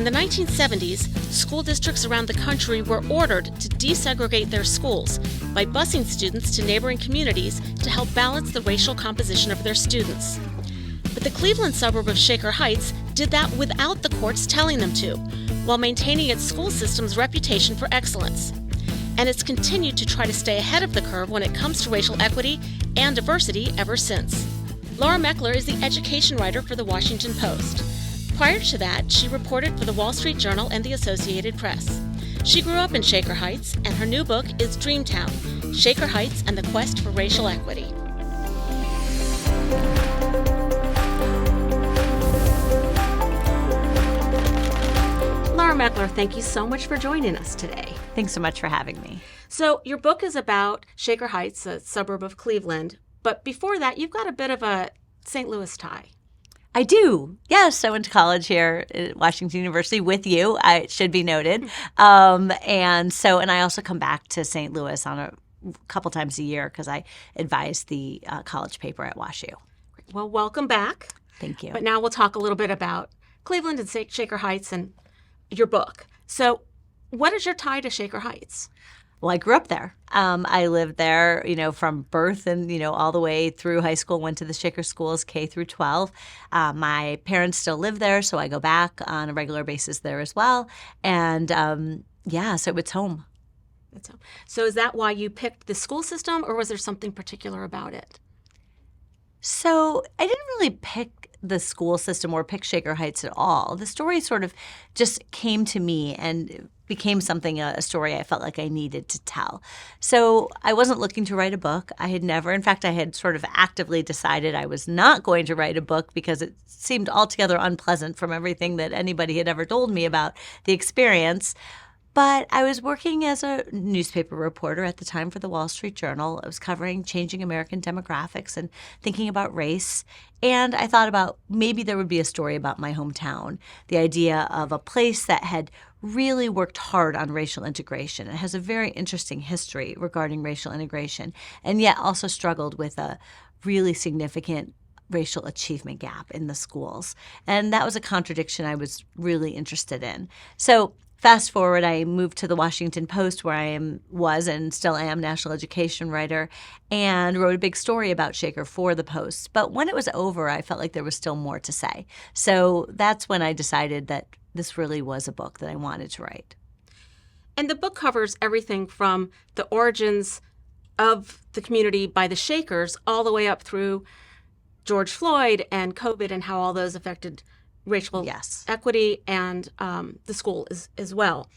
the 1970s, school districts around the country were ordered to desegregate their schools by busing students to neighboring communities to help balance the racial composition of their students. But the Cleveland suburb of Shaker Heights did that without the courts telling them to, while maintaining its school system's reputation for excellence. And it's continued to try to stay ahead of the curve when it comes to racial equity and diversity ever since. Laura Meckler is the education writer for The Washington Post. Prior to that, she reported for The Wall Street Journal and the Associated Press. She grew up in Shaker Heights, and her new book is Dreamtown: Shaker Heights and the Quest for Racial Equity. Laura Meckler, thank you so much for joining us today. Thanks so much for having me. So your book is about Shaker Heights, a suburb of Cleveland, but before that, you've got a bit of a St. Louis tie. I do. Yes, I went to college here at Washington University with you, it should be noted. And I also come back to St. Louis on a couple times a year because I advise the college paper at WashU. Well, welcome back. Thank you. But now we'll talk a little bit about Cleveland and Shaker Heights and your book. So what is your tie to Shaker Heights? Well, I grew up there. I lived there, from birth and, all the way through high school, went to the Shaker schools, K through 12. My parents still live there, so I go back on a regular basis there as well. And, so it's home. So is that why you picked the school system, or was there something particular about it? So I didn't really pick the school system or pick Shaker Heights at all. The story sort of just came to me and became something, a story I felt like I needed to tell. So I wasn't looking to write a book. I had sort of actively decided I was not going to write a book because it seemed altogether unpleasant from everything that anybody had ever told me about the experience. But I was working as a newspaper reporter at the time for the Wall Street Journal. I was covering changing American demographics and thinking about race. And I thought about maybe there would be a story about my hometown, the idea of a place that had really worked hard on racial integration. It has a very interesting history regarding racial integration, and yet also struggled with a really significant racial achievement gap in the schools. And that was a contradiction I was really interested in. So fast forward, I moved to the Washington Post, where I was and still am national education writer, and wrote a big story about Shaker for the Post. But when it was over, I felt like there was still more to say. So that's when I decided that this really was a book that I wanted to write. And the book covers everything from the origins of the community by the Shakers all the way up through George Floyd and COVID and how all those affected racial equity and the school as well.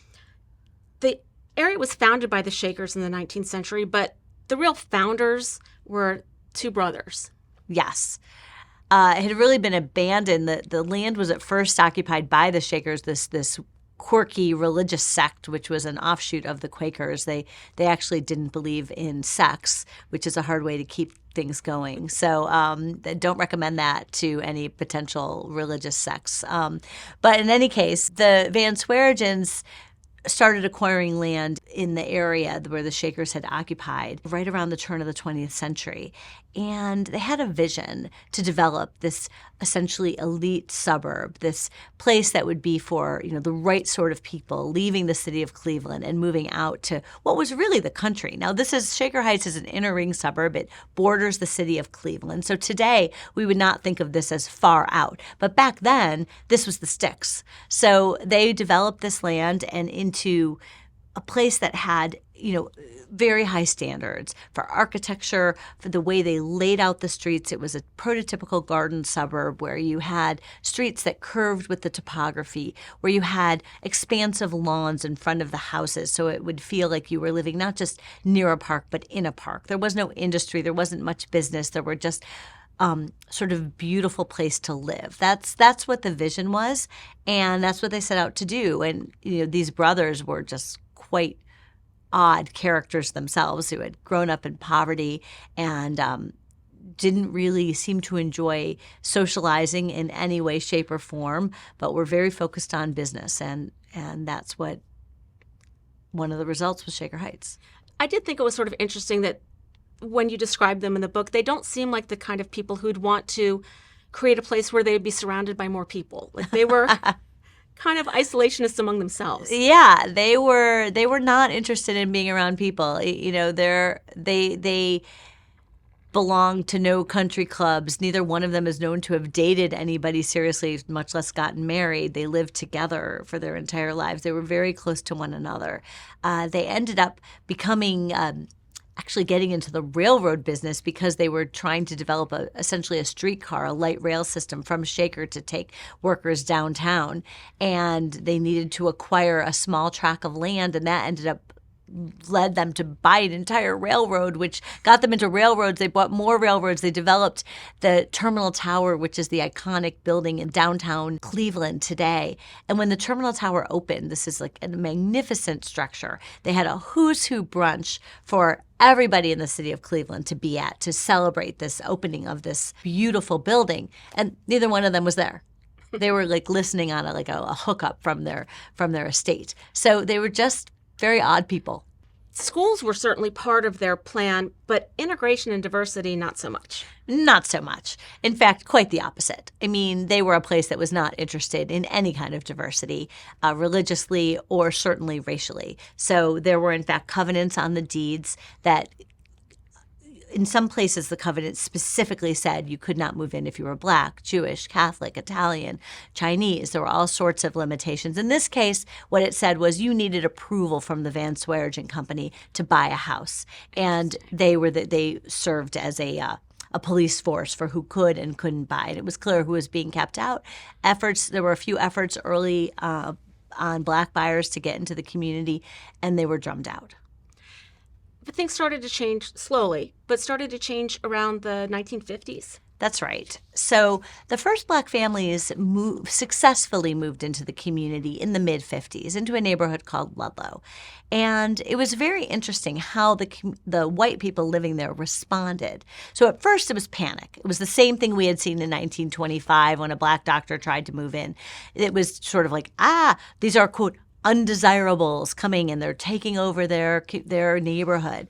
The area was founded by the Shakers in the 19th century, but the real founders were two brothers. Yes. It had really been abandoned. The land was at first occupied by the Shakers, this quirky religious sect, which was an offshoot of the Quakers. They actually didn't believe in sex, which is a hard way to keep things going. So don't recommend that to any potential religious sects. But in any case, the Van Swerigens started acquiring land in the area where the Shakers had occupied right around the turn of the 20th century. And they had a vision to develop this essentially elite suburb, this place that would be for, the right sort of people leaving the city of Cleveland and moving out to what was really the country. Now, Shaker Heights is an inner ring suburb. It borders the city of Cleveland. So today, we would not think of this as far out. But back then, this was the sticks. So they developed this land and into a place that had, very high standards for architecture, for the way they laid out the streets. It was a prototypical garden suburb where you had streets that curved with the topography, where you had expansive lawns in front of the houses, so it would feel like you were living not just near a park, but in a park. There was no industry. There wasn't much business. There were just sort of beautiful place to live. That's what the vision was, and that's what they set out to do. And these brothers were just quite odd characters themselves who had grown up in poverty and didn't really seem to enjoy socializing in any way, shape, or form, but were very focused on business. And that's what one of the results was Shaker Heights. I did think it was sort of interesting that when you describe them in the book, they don't seem like the kind of people who'd want to create a place where they'd be surrounded by more people. Like they were kind of isolationists among themselves. Yeah, they were not interested in being around people. You know, they belonged to no country clubs. Neither one of them is known to have dated anybody seriously, much less gotten married. They lived together for their entire lives. They were very close to one another. They ended up becoming actually getting into the railroad business because they were trying to develop essentially a streetcar, a light rail system from Shaker to take workers downtown. And they needed to acquire a small tract of land, and that ended up led them to buy an entire railroad, which got them into railroads. They bought more railroads. They developed the Terminal Tower, which is the iconic building in downtown Cleveland today. And when the Terminal Tower opened, this is like a magnificent structure. They had a who's who brunch for everybody in the city of Cleveland to be at, to celebrate this opening of this beautiful building. And neither one of them was there. They were like listening on a hookup from their estate. So they were just very odd people. Schools were certainly part of their plan, but integration and diversity, not so much. Not so much. In fact, quite the opposite. I mean, they were a place that was not interested in any kind of diversity, religiously or certainly racially. So there were, in fact, covenants on the deeds that in some places, the covenant specifically said you could not move in if you were Black, Jewish, Catholic, Italian, Chinese. There were all sorts of limitations. In this case, what it said was you needed approval from the Van Swearingen Company to buy a house. And they served as a police force for who could and couldn't buy. And it was clear who was being kept out. There were a few efforts early on Black buyers to get into the community, and they were drummed out. But things started to change slowly, but started to change around the 1950s. That's right. So the first Black families successfully moved into the community in the mid-50s, into a neighborhood called Ludlow. And it was very interesting how the white people living there responded. So at first it was panic. It was the same thing we had seen in 1925 when a Black doctor tried to move in. It was sort of like, these are, quote, undesirables coming and they're taking over their neighborhood.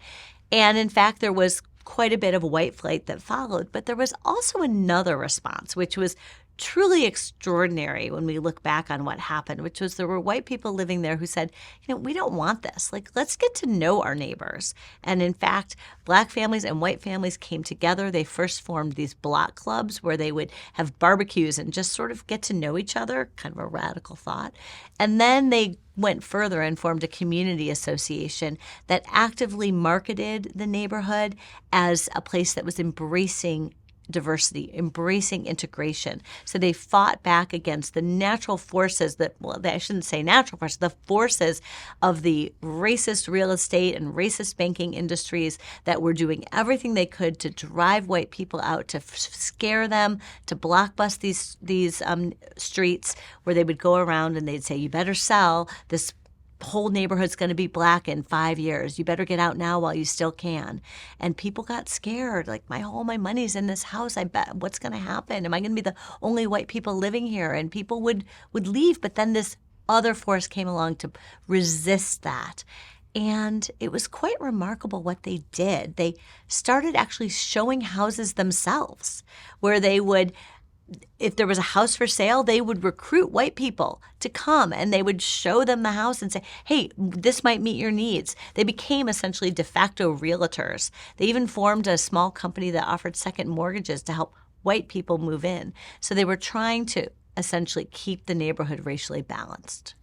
And in fact, there was quite a bit of white flight that followed, but there was also another response, which was truly extraordinary when we look back on what happened, which was there were white people living there who said, we don't want this. Like, let's get to know our neighbors. And in fact, Black families and white families came together. They first formed these block clubs where they would have barbecues and just sort of get to know each other, kind of a radical thought. And then they went further and formed a community association that actively marketed the neighborhood as a place that was embracing diversity, embracing integration. So they fought back against the natural forces I shouldn't say natural forces, the forces of the racist real estate and racist banking industries that were doing everything they could to drive white people out, to scare them, to blockbust these streets where they would go around and they'd say, you better sell, this whole neighborhood's going to be Black in 5 years. You better get out now while you still can. And people got scared. Like, all my money's in this house. I bet, what's going to happen? Am I going to be the only white people living here? And people would leave. But then this other force came along to resist that. And it was quite remarkable what they did. They started actually showing houses themselves, where they would, if there was a house for sale, they would recruit white people to come and they would show them the house and say, hey, this might meet your needs. They became essentially de facto realtors. They even formed a small company that offered second mortgages to help white people move in. So they were trying to essentially keep the neighborhood racially balanced.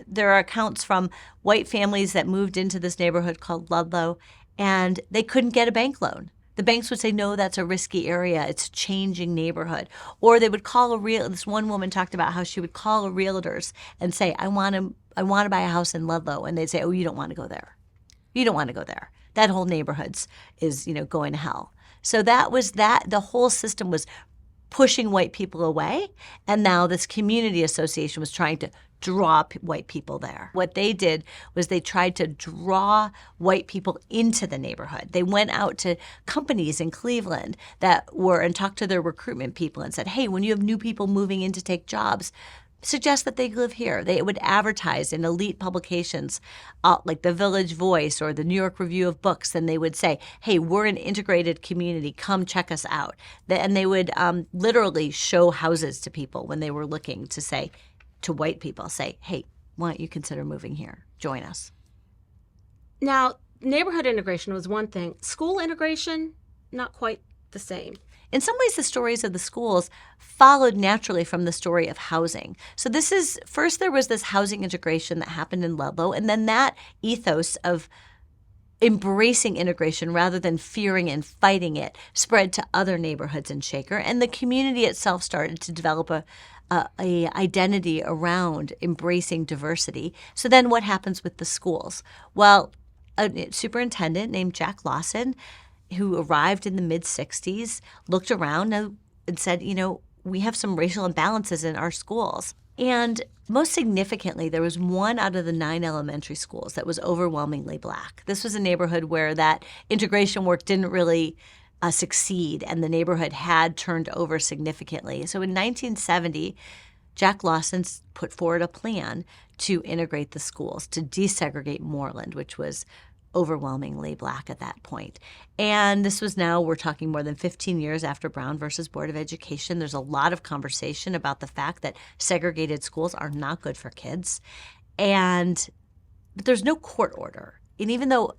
There are accounts from white families that moved into this neighborhood called Ludlow, and they couldn't get a bank loan. The banks would say, no, that's a risky area. It's a changing neighborhood. Or they would call this one woman talked about how she would call realtors and say, I want to buy a house in Ludlow. And they'd say, oh, you don't want to go there. You don't want to go there. That whole neighborhood is, going to hell. So that was that. The whole system was pushing white people away. And now this community association was trying to draw white people there. What they did was they tried to draw white people into the neighborhood. They went out to companies in Cleveland and talked to their recruitment people and said, hey, when you have new people moving in to take jobs, suggest that they live here. They would advertise in elite publications like the Village Voice or the New York Review of Books, and they would say, hey, we're an integrated community. Come check us out. And they would literally show houses to people when they were looking to say, to white people, say, hey, why don't you consider moving here? Join us. Now, neighborhood integration was one thing. School integration, not quite the same. In some ways, the stories of the schools followed naturally from the story of housing. So first there was this housing integration that happened in Ludlow, and then that ethos of embracing integration rather than fearing and fighting it spread to other neighborhoods in Shaker, and the community itself started to develop a identity around embracing diversity. So then what happens with the schools? Well, a superintendent named Jack Lawson, who arrived in the mid-'60s, looked around and said, we have some racial imbalances in our schools. And most significantly, there was 1 out of the 9 elementary schools that was overwhelmingly Black. This was a neighborhood where that integration work didn't really succeed, and the neighborhood had turned over significantly. So in 1970, Jack Lawson put forward a plan to integrate the schools, to desegregate Moreland, which was overwhelmingly Black at that point. And this was we're talking more than 15 years after Brown versus Board of Education. There's a lot of conversation about the fact that segregated schools are not good for kids. But there's no court order. And even though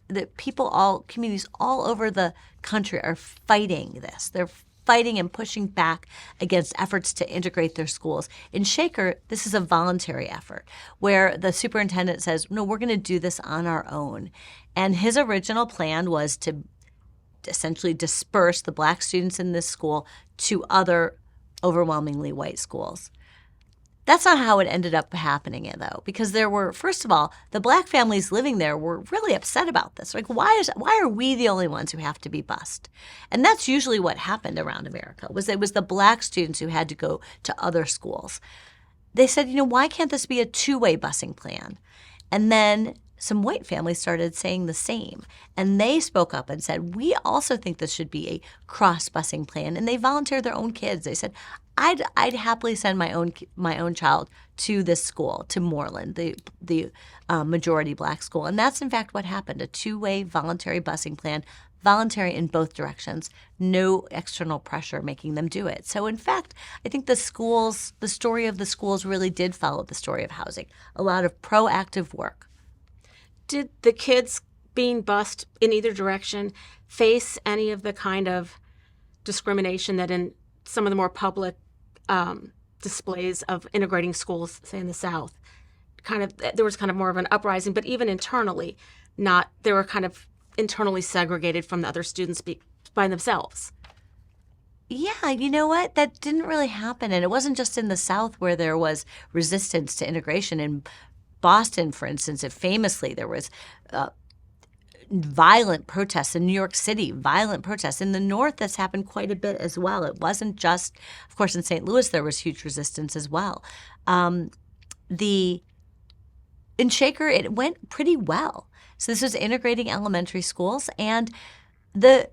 communities all over the country are fighting this, they're fighting and pushing back against efforts to integrate their schools. In Shaker, this is a voluntary effort where the superintendent says, no, we're going to do this on our own. And his original plan was to essentially disperse the Black students in this school to other overwhelmingly white schools. That's not how it ended up happening, though, because there were, first of all, the Black families living there were really upset about this. Like, why are we the only ones who have to be bused? And that's usually what happened around America, it was the Black students who had to go to other schools. They said, why can't this be a two-way busing plan? And then some white families started saying the same. And they spoke up and said, we also think this should be a cross-busing plan. And they volunteered their own kids. They said, I'd happily send my own child to this school, to Moreland, the majority Black school. And that's, in fact, what happened, a two-way voluntary busing plan, voluntary in both directions, no external pressure making them do it. So, in fact, I think the story of the schools really did follow the story of housing, a lot of proactive work. Did the kids being bused in either direction face any of the kind of discrimination that in some of the more public displays of integrating schools, say in the South, there was kind of more of an uprising, but even internally, they were kind of internally segregated from the other students by themselves? Yeah, you know what? That didn't really happen. And it wasn't just in the South where there was resistance to integration. In Boston, for instance, famously there was violent protests. In New York City, violent protests. In the North, that's happened quite a bit as well. It wasn't just, of course, in St. Louis, there was huge resistance as well. In Shaker, it went pretty well. So this was integrating elementary schools, and the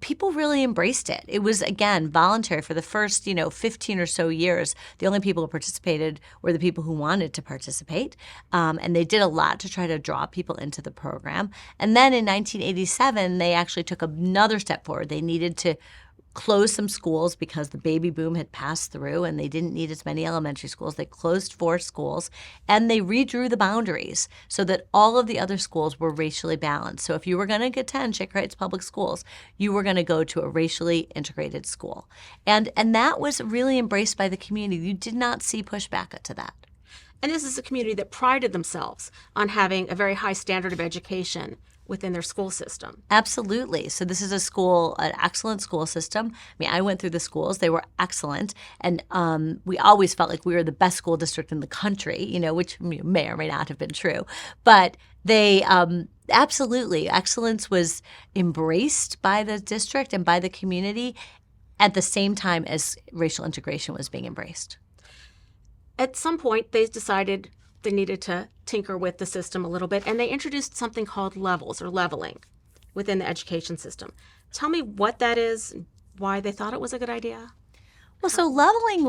people really embraced it. It was, again, voluntary for the first, 15 or so years. The only people who participated were the people who wanted to participate. And they did a lot to try to draw people into the program. And then in 1987, they actually took another step forward. They needed to close some schools because the baby boom had passed through and they didn't need as many elementary schools. They closed 4 schools and they redrew the boundaries so that all of the other schools were racially balanced. So if you were going to attend Shaker Heights Public Schools, you were going to go to a racially integrated school. And that was really embraced by the community. You did not see pushback to that. And this is a community that prided themselves on having a very high standard of education within their school system. Absolutely. So this is an excellent school system. I mean, I went through the schools. They were excellent. And we always felt like we were the best school district in the country, which may or may not have been true. But they absolutely, excellence was embraced by the district and by the community at the same time as racial integration was being embraced. At some point, they decided they needed to tinker with the system a little bit, and they introduced something called levels or leveling within the education system. Tell me what that is, why they thought it was a good idea. Well, so leveling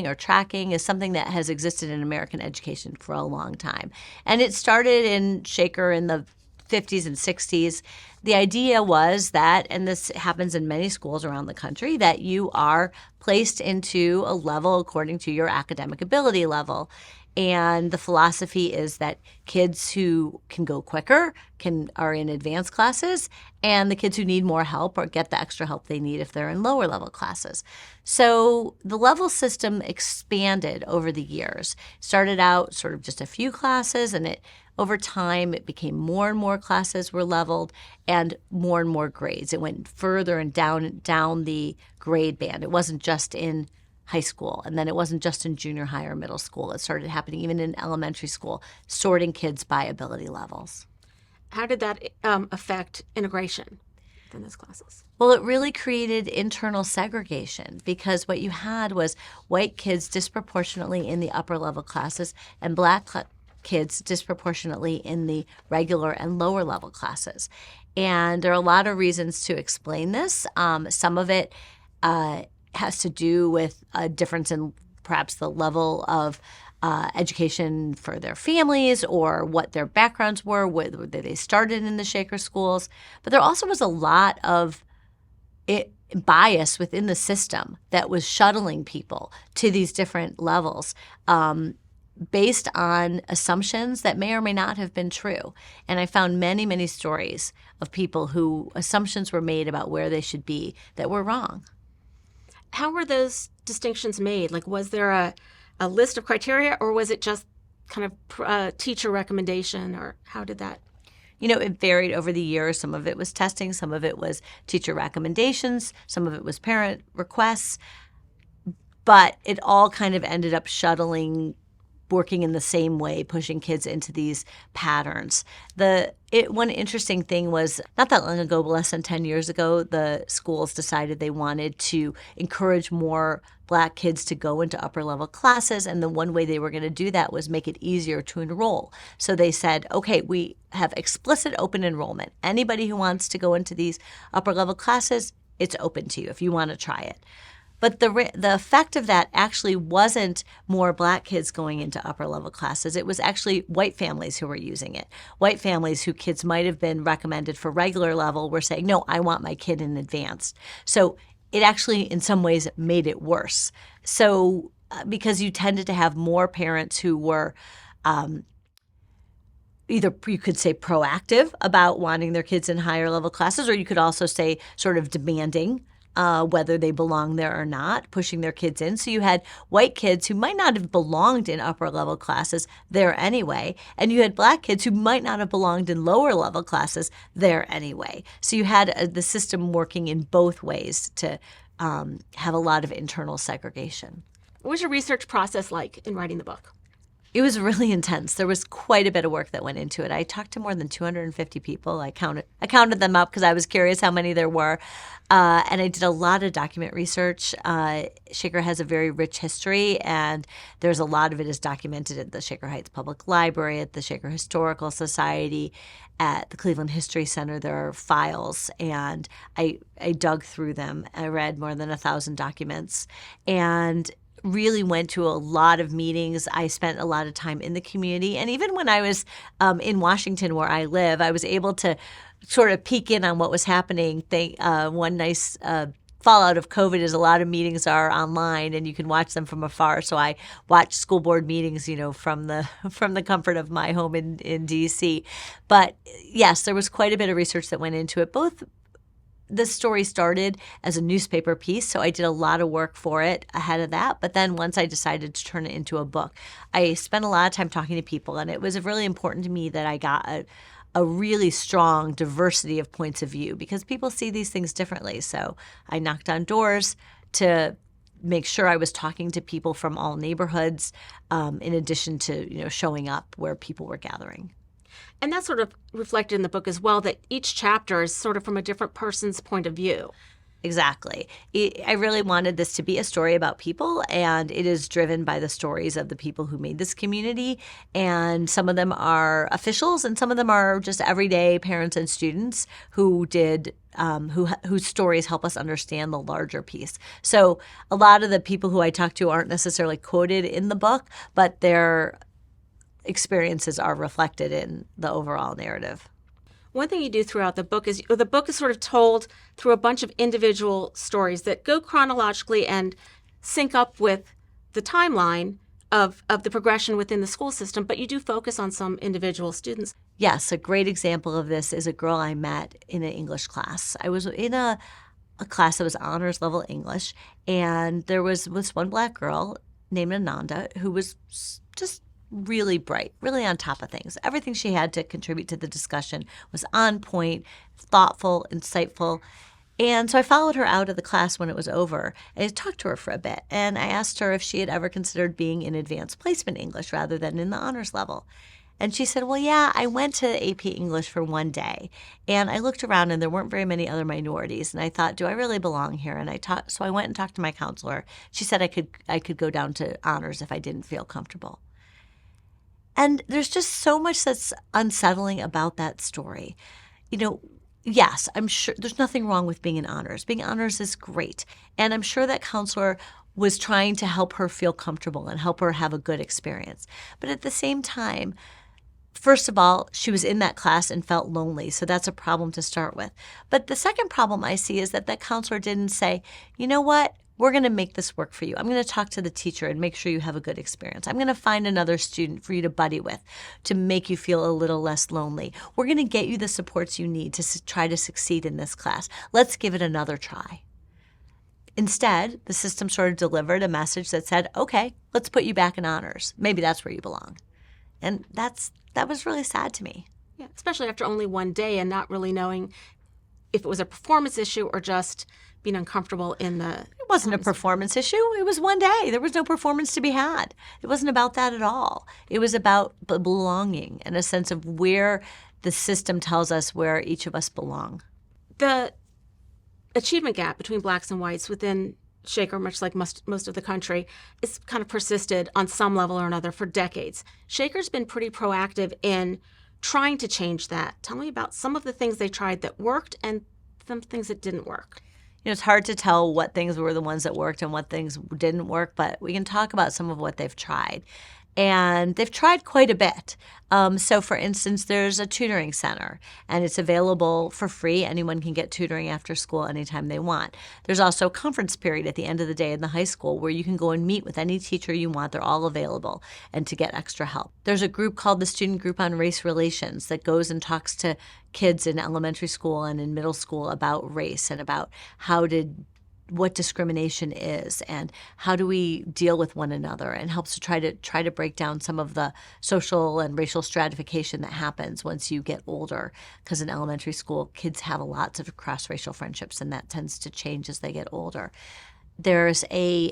or tracking is something that has existed in American education for a long time. And it started in Shaker in the 50s and 60s, the idea was that, and this happens in many schools around the country, that you are placed into a level according to your academic ability level. And the philosophy is that kids who can go quicker are in advanced classes, and the kids who need more help or get the extra help they need if they're in lower level classes. So the level system expanded over the years. Started out sort of just a few classes, and over time it became more and more classes were leveled and more grades. It went further and down the grade band. It wasn't just in high school, and then it wasn't just in junior high or middle school. It started happening even in elementary school, sorting kids by ability levels. How did that affect integration within those classes? Well, it really created internal segregation because what you had was white kids disproportionately in the upper level classes and black kids disproportionately in the regular and lower level classes. And there are a lot of reasons to explain this. Some of it has to do with a difference in perhaps the level of education for their families or what their backgrounds were, whether they started in the Shaker schools. But there also was a lot of bias within the system that was shuttling people to these different levels based on assumptions that may or may not have been true. And I found many stories of people who assumptions were made about where they should be that were wrong. How were those distinctions made? Like, was there a list of criteria, or was it just kind of teacher recommendation, or how did that? It varied over the years. Some of it was testing, some of it was teacher recommendations, some of it was parent requests, but it all kind of ended up working in the same way, pushing kids into these patterns. One interesting thing was, not that long ago, but less than 10 years ago, the schools decided they wanted to encourage more black kids to go into upper level classes, and the one way they were going to do that was make it easier to enroll. So they said, okay, we have explicit open enrollment. Anybody who wants to go into these upper level classes, it's open to you if you want to try it. But the effect of that actually wasn't more black kids going into upper level classes. It was actually white families who were using it. White families who kids might have been recommended for regular level were saying, no, I want my kid in advanced. So it actually, in some ways, made it worse. So because you tended to have more parents who were either, you could say, proactive about wanting their kids in higher level classes, or you could also say sort of demanding whether they belong there or not, pushing their kids in. So you had white kids who might not have belonged in upper level classes there anyway, and you had black kids who might not have belonged in lower level classes there anyway. So you had the system working in both ways to have a lot of internal segregation. What was your research process like in writing the book? It was really intense. There was quite a bit of work that went into it. I talked to more than 250 people. I counted them up because I was curious how many there were. And I did a lot of document research. Shaker has a very rich history, and there's a lot of it is documented at the Shaker Heights Public Library, at the Shaker Historical Society, at the Cleveland History Center. There are files, and I dug through them. I read more than 1,000 documents, and really went to a lot of meetings. I spent a lot of time in the community. And even when I was in Washington, where I live, I was able to sort of peek in on what was happening. One nice fallout of COVID is a lot of meetings are online, and you can watch them from afar. So I watched school board meetings, from the comfort of my home in D.C. But yes, there was quite a bit of research that went into it. This story started as a newspaper piece, so I did a lot of work for it ahead of that. But then once I decided to turn it into a book, I spent a lot of time talking to people, and it was really important to me that I got a really strong diversity of points of view because people see these things differently. So I knocked on doors to make sure I was talking to people from all neighborhoods, in addition to showing up where people were gathering. And that's sort of reflected in the book as well, that each chapter is sort of from a different person's point of view. Exactly. I really wanted this to be a story about people, and it is driven by the stories of the people who made this community. And some of them are officials, and some of them are just everyday parents and students who whose stories help us understand the larger piece. So a lot of the people who I talked to aren't necessarily quoted in the book, but their experiences are reflected in the overall narrative. One thing you do throughout the book is sort of told through a bunch of individual stories that go chronologically and sync up with the timeline of the progression within the school system, but you do focus on some individual students. Yes, a great example of this is a girl I met in an English class. I was in a class that was honors level English, and there was this one black girl named Ananda who was just really bright, really on top of things. Everything she had to contribute to the discussion was on point, thoughtful, insightful. And so I followed her out of the class when it was over, and I talked to her for a bit. And I asked her if she had ever considered being in advanced placement English rather than in the honors level. And she said, well, yeah, I went to AP English for one day, and I looked around, and there weren't very many other minorities. And I thought, do I really belong here? And so I went and talked to my counselor. She said I could go down to honors if I didn't feel comfortable. And there's just so much that's unsettling about that story. Yes, I'm sure there's nothing wrong with being in honors. Being in honors is great. And I'm sure that counselor was trying to help her feel comfortable and help her have a good experience. But at the same time, first of all, she was in that class and felt lonely. So that's a problem to start with. But the second problem I see is that counselor didn't say, you know what? We're going to make this work for you. I'm going to talk to the teacher and make sure you have a good experience. I'm going to find another student for you to buddy with to make you feel a little less lonely. We're going to get you the supports you need to try to succeed in this class. Let's give it another try. Instead, the system sort of delivered a message that said, okay, let's put you back in honors. Maybe that's where you belong. And that was really sad to me. Yeah, especially after only one day and not really knowing if it was a performance issue or just being uncomfortable in the... It wasn't a performance issue. It was one day. There was no performance to be had. It wasn't about that at all. It was about belonging and a sense of where the system tells us where each of us belong. The achievement gap between blacks and whites within Shaker, much like most of the country, is kind of persisted on some level or another for decades. Shaker's been pretty proactive in trying to change that. Tell me about some of the things they tried that worked and some things that didn't work. It's hard to tell what things were the ones that worked and what things didn't work, but we can talk about some of what they've tried. And they've tried quite a bit. So, for instance, there's a tutoring center, and it's available for free. Anyone can get tutoring after school anytime they want. There's also a conference period at the end of the day in the high school where you can go and meet with any teacher you want. They're all available, and to get extra help. There's a group called the Student Group on Race Relations that goes and talks to kids in elementary school and in middle school about race and about what discrimination is and how do we deal with one another, and helps to try to break down some of the social and racial stratification that happens once you get older, because in elementary school kids have lots of cross-racial friendships, and that tends to change as they get older. There's a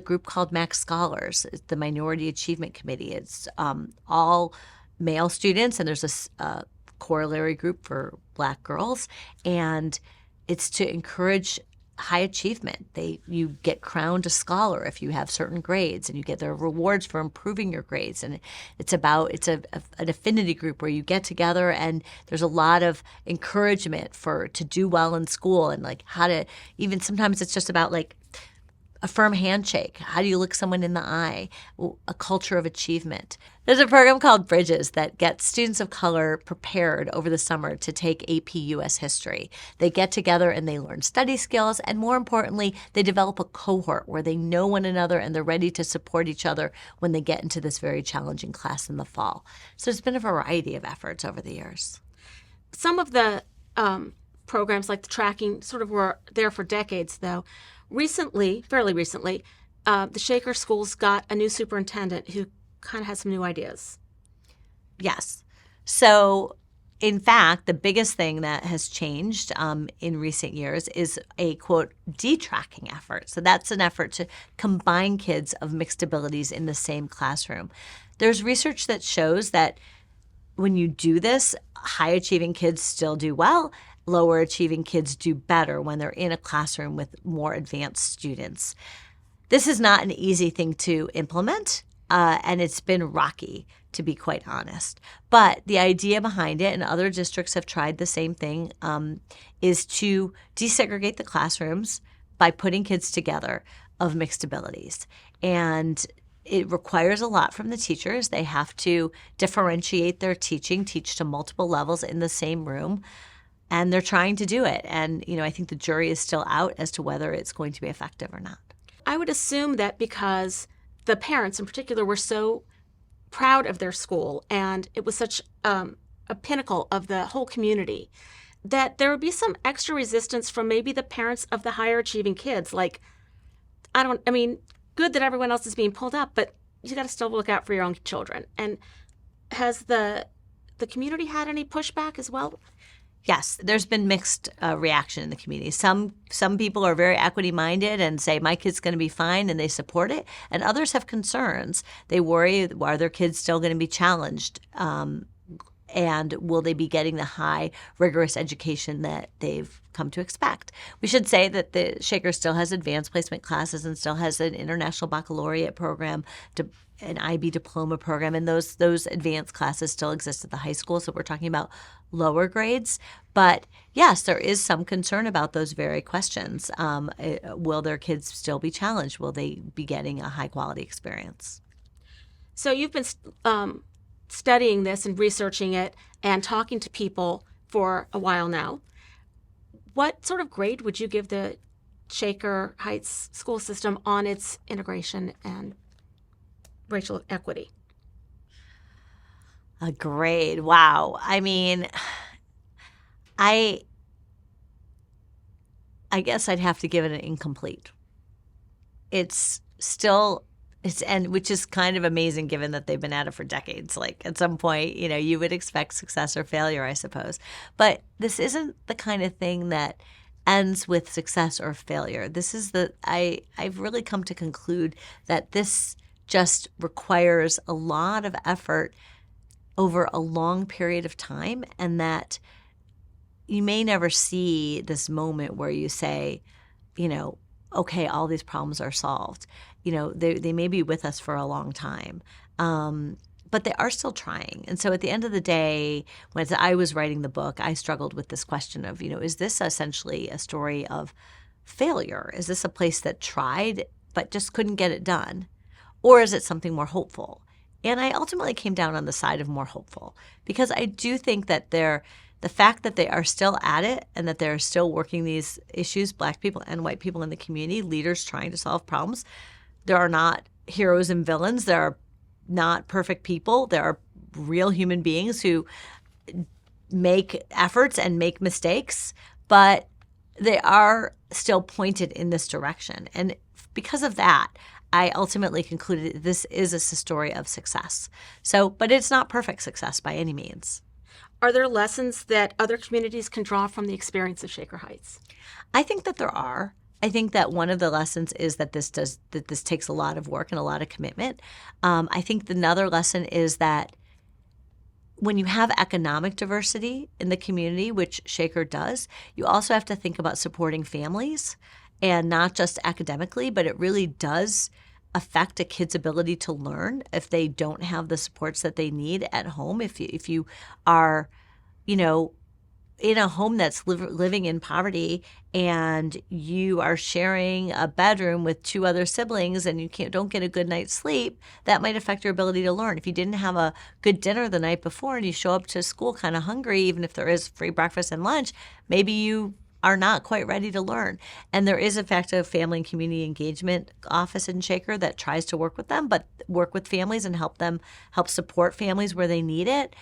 group called MAC Scholars, it's the Minority Achievement Committee. It's all male students, and there's a corollary group for black girls, and it's to encourage high achievement. You get crowned a scholar if you have certain grades, and you get the rewards for improving your grades. And it's an affinity group where you get together, and there's a lot of encouragement to do well in school, and like how to, even sometimes it's just about like a firm handshake. How do you look someone in the eye? A culture of achievement. There's a program called Bridges that gets students of color prepared over the summer to take AP U.S. history. They get together and they learn study skills, and more importantly, they develop a cohort where they know one another and they're ready to support each other when they get into this very challenging class in the fall. So there's been a variety of efforts over the years. Some of the programs like the tracking sort of were there for decades, though. Fairly recently, the Shaker schools got a new superintendent who kind of had some new ideas. Yes. So, in fact, the biggest thing that has changed in recent years is a, quote, detracking effort. So that's an effort to combine kids of mixed abilities in the same classroom. There's research that shows that when you do this, high-achieving kids still do well. Lower achieving kids do better when they're in a classroom with more advanced students. This is not an easy thing to implement, and it's been rocky, to be quite honest. But the idea behind it, and other districts have tried the same thing, is to desegregate the classrooms by putting kids together of mixed abilities. And it requires a lot from the teachers. They have to differentiate their teaching, teach to multiple levels in the same room, and they're trying to do it. And, I think the jury is still out as to whether it's going to be effective or not. I would assume that because the parents in particular were so proud of their school and it was such a pinnacle of the whole community, that there would be some extra resistance from maybe the parents of the higher achieving kids. Like, good that everyone else is being pulled up, but you got to still look out for your own children. And has the community had any pushback as well? Yes, there's been mixed reaction in the community. Some people are very equity-minded and say, my kid's going to be fine, and they support it. And others have concerns. They worry, are their kids still going to be challenged? And will they be getting the high, rigorous education that they've come to expect? We should say that the Shaker still has advanced placement classes and still has an international baccalaureate program, an IB diploma program, and those advanced classes still exist at the high school. So we're talking about lower grades. But yes, there is some concern about those very questions. Will their kids still be challenged? Will they be getting a high-quality experience? So you've been studying this and researching it and talking to people for a while now. What sort of grade would you give the Shaker Heights school system on its integration and racial equity? A grade. Wow. I guess I'd have to give it an incomplete. And which is kind of amazing given that they've been at it for decades. Like at some point, you would expect success or failure, I suppose. But this isn't the kind of thing that ends with success or failure. I've really come to conclude that this just requires a lot of effort over a long period of time, and that you may never see this moment where you say, okay, all these problems are solved. They may be with us for a long time, but they are still trying. And so at the end of the day, when I was writing the book, I struggled with this question of, is this essentially a story of failure? Is this a place that tried but just couldn't get it done? Or is it something more hopeful? And I ultimately came down on the side of more hopeful, because I do think that the fact that they are still at it and that they're still working these issues, Black people and white people in the community, leaders trying to solve problems. There are not heroes and villains. There are not perfect people. There are real human beings who make efforts and make mistakes, but they are still pointed in this direction. And because of that, I ultimately concluded this is a story of success. But it's not perfect success by any means. Are there lessons that other communities can draw from the experience of Shaker Heights? I think that there are. I think that one of the lessons is that this takes a lot of work and a lot of commitment. I think another lesson is that when you have economic diversity in the community, which Shaker does, you also have to think about supporting families, and not just academically, but it really does affect a kid's ability to learn if they don't have the supports that they need at home. If you are, in a home that's living in poverty and you are sharing a bedroom with two other siblings and you don't get a good night's sleep, that might affect your ability to learn. If you didn't have a good dinner the night before and you show up to school kind of hungry, even if there is free breakfast and lunch, maybe you are not quite ready to learn. And there is, in fact, a family and community engagement office in Shaker that tries to work with them, but work with families and help support families where they need it,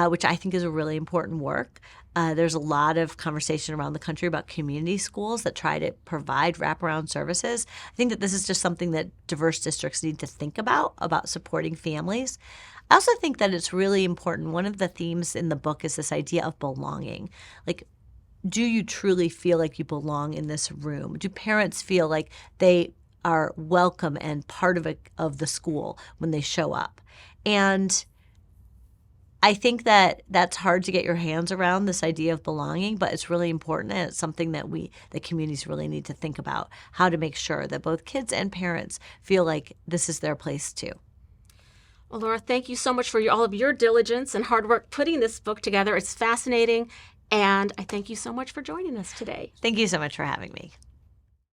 which I think is a really important work. There's a lot of conversation around the country about community schools that try to provide wraparound services. I think that this is just something that diverse districts need to think about supporting families. I also think that it's really important. One of the themes in the book is this idea of belonging. Like, do you truly feel like you belong in this room? Do parents feel like they are welcome and part of the school when they show up? And I think that that's hard to get your hands around, this idea of belonging, but it's really important, and it's something that the communities really need to think about, how to make sure that both kids and parents feel like this is their place too. Well, Laura, thank you so much for all of your diligence and hard work putting this book together. It's fascinating. And I thank you so much for joining us today. Thank you so much for having me.